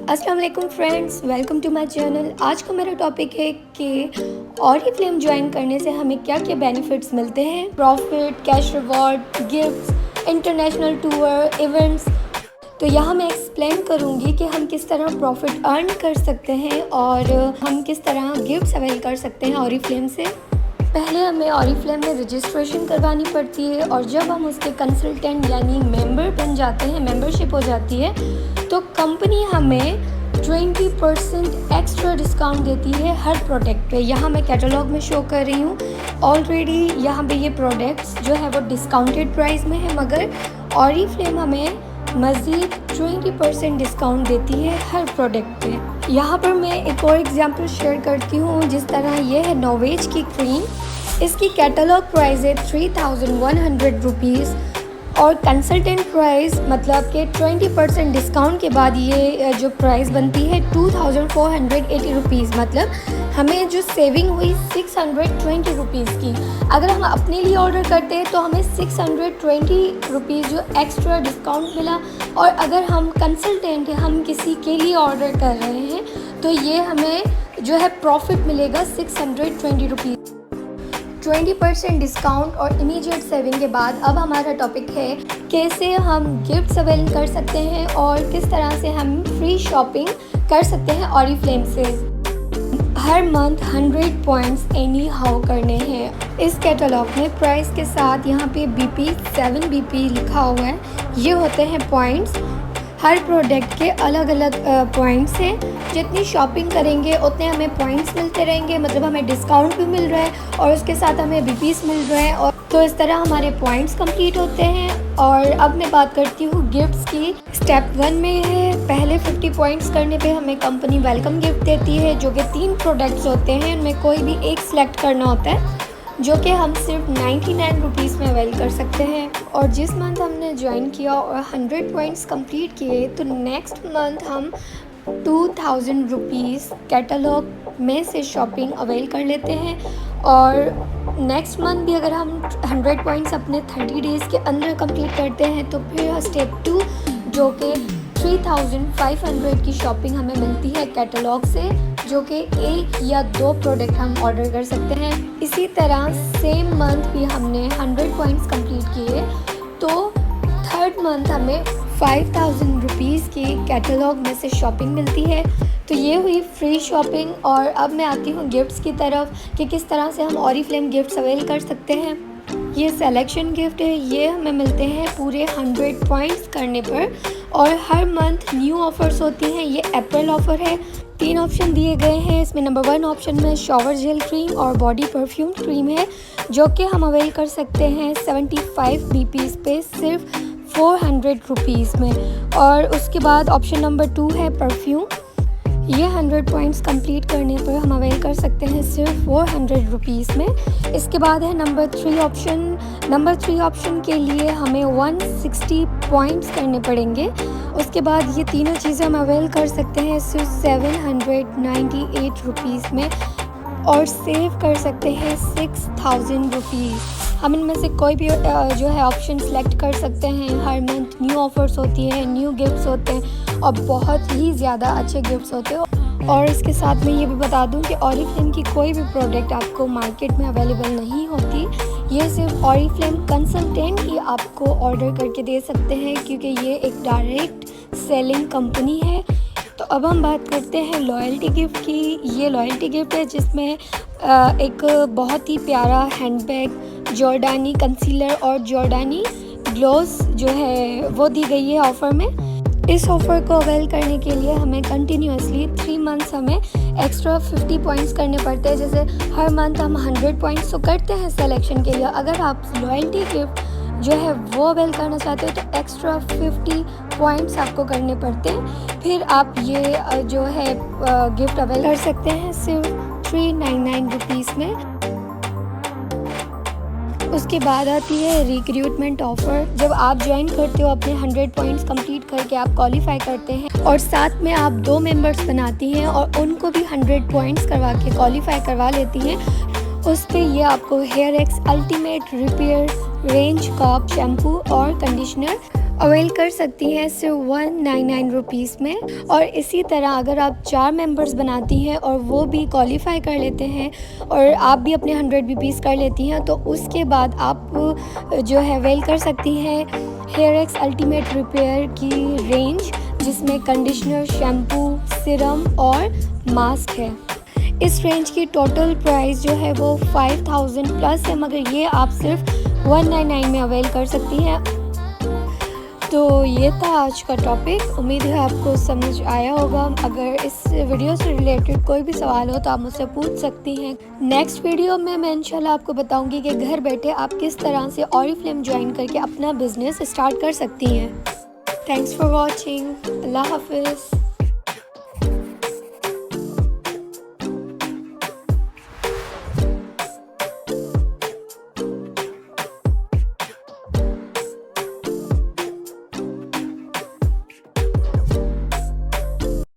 अस्सलाम वालेकुम friends, welcome to my channel. आज का मेरा टॉपिक है कि ऑरिफ्लेम ज्वाइन करने से हमें क्या क्या बेनिफिट्स मिलते हैं। Profit, cash reward, gifts, international tour, events. तो यहाँ मैं एक्सप्लेन करूँगी कि हम किस तरह प्रॉफिट अर्न कर सकते हैं और हम किस तरह गिफ्ट्स अवेल कर सकते हैं ऑरिफ्लेम से। पहले हमें ऑरिफ्लेम में रजिस्ट्रेशन करवानी पड़ती है और जब हम उसके कंसल्टेंट यानी मेंबर बन जाते हैं, मेंबरशिप हो जाती है, तो कंपनी हमें 20% एक्स्ट्रा डिस्काउंट देती है हर प्रोडक्ट पे। यहाँ मैं कैटलॉग में शो कर रही हूँ। ऑलरेडी यहाँ पे ये प्रोडक्ट्स जो है वो डिस्काउंटेड प्राइस में है, मगर ऑरिफ्लेम हमें मज़ीद 20% डिस्काउंट देती है हर प्रोडक्ट पे। यहाँ पर मैं एक और एग्जांपल शेयर करती हूँ। जिस तरह ये है नोवेज की क्रीम, इसकी कैटलॉग प्राइस है 3100 रुपीज़ और कंसल्टेंट प्राइस मतलब कि 20% डिस्काउंट के बाद ये जो प्राइस बनती है 2480 रुपीज़। मतलब हमें जो सेविंग हुई 620 रुपीज़ की। अगर हम अपने लिए ऑर्डर करते हैं तो हमें 620 रुपीज़ जो एक्स्ट्रा डिस्काउंट मिला, और अगर हम कंसल्टेंट हैं, हम किसी के लिए ऑर्डर कर रहे हैं, तो ये हमें जो है प्रॉफिट मिलेगा 620 रुपीज़। 20% डिस्काउंट और इमीडिएट सेविंग के बाद अब हमारा टॉपिक है कैसे हम गिफ्ट्स अवेल कर सकते हैं और किस तरह से हम फ्री शॉपिंग कर सकते हैं ऑरिफ्लेम से। हर मंथ 100 पॉइंट्स एनी हाउ करने हैं। इस कैटलॉग में प्राइस के साथ यहाँ पे BP 7 BP लिखा हुआ है। ये होते हैं पॉइंट्स। हर प्रोडक्ट के अलग अलग पॉइंट्स हैं। जितनी शॉपिंग करेंगे उतने हमें पॉइंट्स मिलते रहेंगे, मतलब हमें डिस्काउंट भी मिल रहा है और उसके साथ हमें BPs मिल रहे हैं, और तो इस तरह हमारे पॉइंट्स कंप्लीट होते हैं। और अब मैं बात करती हूँ गिफ्ट्स की। स्टेप 1 में है, पहले 50 पॉइंट्स करने पे हमें कंपनी वेलकम गिफ्ट देती है, जो कि 3 प्रोडक्ट्स होते हैं। उनमें कोई भी एक सिलेक्ट करना होता है, जो कि हम सिर्फ 99 रुपीज़ में अवेल कर सकते हैं। और जिस मंथ हमने ज्वाइन किया और 100 पॉइंट्स कंप्लीट किए, तो नेक्स्ट मंथ हम 2000 रुपीज़ कैटलॉग में से शॉपिंग अवेल कर लेते हैं। और नेक्स्ट मंथ भी अगर हम 100 पॉइंट्स अपने 30 डेज़ के अंदर कंप्लीट करते हैं, तो फिर स्टेप 2 जो कि 3500 की शॉपिंग हमें मिलती है कैटलॉग से, जो कि 1 या 2 प्रोडक्ट हम ऑर्डर कर सकते हैं। इसी तरह सेम मंथ भी हमने 100 पॉइंट्स कंप्लीट किए, तो थर्ड मंथ हमें 5000 रुपीज़ की कैटलॉग में से शॉपिंग मिलती है। तो ये हुई फ्री शॉपिंग। और अब मैं आती हूँ गिफ्ट्स की तरफ कि किस तरह से हम ऑरिफ्लेम गिफ्ट्स अवेल कर सकते हैं। ये सिलेक्शन गिफ्ट है, ये हमें मिलते हैं पूरे 100 पॉइंट्स करने पर, और हर मंथ न्यू ऑफ़र्स होती हैं। ये अप्रैल ऑफ़र है। 3 ऑप्शन दिए गए हैं इसमें। नंबर 1 ऑप्शन में शॉवर जेल क्रीम और बॉडी परफ्यूम क्रीम है, जो कि हम अवेल कर सकते हैं 75 BPs पे सिर्फ 400 रुपीज़ में। और उसके बाद ऑप्शन नंबर 2 है परफ्यूम। ये 100 पॉइंट्स कंप्लीट करने पर हम अवेल कर सकते हैं सिर्फ 400 रुपीज़ में। इसके बाद है नंबर 3 ऑप्शन। नंबर 3 ऑप्शन के लिए हमें 160 पॉइंट्स करने पड़ेंगे। उसके बाद ये तीनों चीज़ें हम अवेल कर सकते हैं सिर्फ 798 रुपीज़ में, और सेव कर सकते हैं 6000 रुपीज़। हम इनमें से कोई भी जो है ऑप्शन सेलेक्ट कर सकते हैं। हर मंथ न्यू ऑफ़र्स होती हैं, न्यू गिफ्ट्स होते हैं और बहुत ही ज़्यादा अच्छे गिफ्ट्स होते हैं। और इसके साथ में ये भी बता दूं कि ऑरिफ्लेम की कोई भी प्रोडक्ट आपको मार्केट में अवेलेबल नहीं होती। ये सिर्फ ऑरिफ्लेम कंसल्टेंट ही आपको ऑर्डर करके दे सकते हैं, क्योंकि ये एक डायरेक्ट सेलिंग कंपनी है। तो अब हम बात करते हैं लॉयल्टी गिफ्ट की। ये लॉयल्टी गिफ्ट है जिसमें एक बहुत ही प्यारा हैंडबैग, जॉर्डानी कंसीलर और जॉर्डानी ग्लोव्स जो है वो दी गई है ऑफ़र में। इस ऑफ़र को अवेल करने के लिए हमें कंटिन्यूसली 3 मंथ्स हमें एक्स्ट्रा 50 पॉइंट्स करने पड़ते हैं। जैसे हर मंथ हम 100 पॉइंट्स तो करते हैं सिलेक्शन के लिए। अगर आप लॉयल्टी गिफ्ट जो है वो अवेल करना चाहते हो तो एक्स्ट्रा 50 पॉइंट्स आपको करने पड़ते हैं। फिर आप ये जो है गिफ्ट अवेल कर सकते हैं सिर्फ 399 रुपीज़ में। उसके बाद आती है रिक्रूटमेंट ऑफ़र। जब आप ज्वाइन करते हो, अपने 100 पॉइंट्स कंप्लीट करके आप क्वालिफाई करते हैं और साथ में आप 2 मेंबर्स बनाती हैं और उनको भी 100 पॉइंट्स करवा के क्वालिफाई करवा लेती हैं। उस पर ये आपको hair X ultimate repair range का शैम्पू और कंडीशनर अवेल कर सकती हैं सिर्फ 199 रुपीज़ में। और इसी तरह अगर आप 4 मेंबर्स बनाती हैं और वो भी क्वालिफाई कर लेते हैं और आप भी अपने 100 बीपीज़ कर लेती हैं, तो उसके बाद आप जो है अवेल कर सकती हैं हेयर एक्स अल्टीमेट रिपेयर की रेंज, जिसमें कंडीशनर, शैम्पू, सिरम और मास्क है। इस रेंज की टोटल प्राइस जो है वो 5000 प्लस है, मगर ये आप सिर्फ 199 में अवेल कर सकती हैं। तो ये था आज का टॉपिक। उम्मीद है आपको समझ आया होगा। अगर इस वीडियो से रिलेटेड कोई भी सवाल हो तो आप मुझसे पूछ सकती हैं। नेक्स्ट वीडियो में मैं इंशाल्लाह आपको बताऊंगी कि घर बैठे आप किस तरह से ऑरिफ्लेम ज्वाइन करके अपना बिजनेस स्टार्ट कर सकती हैं। Thanks for watching. अल्लाह हाफिज़।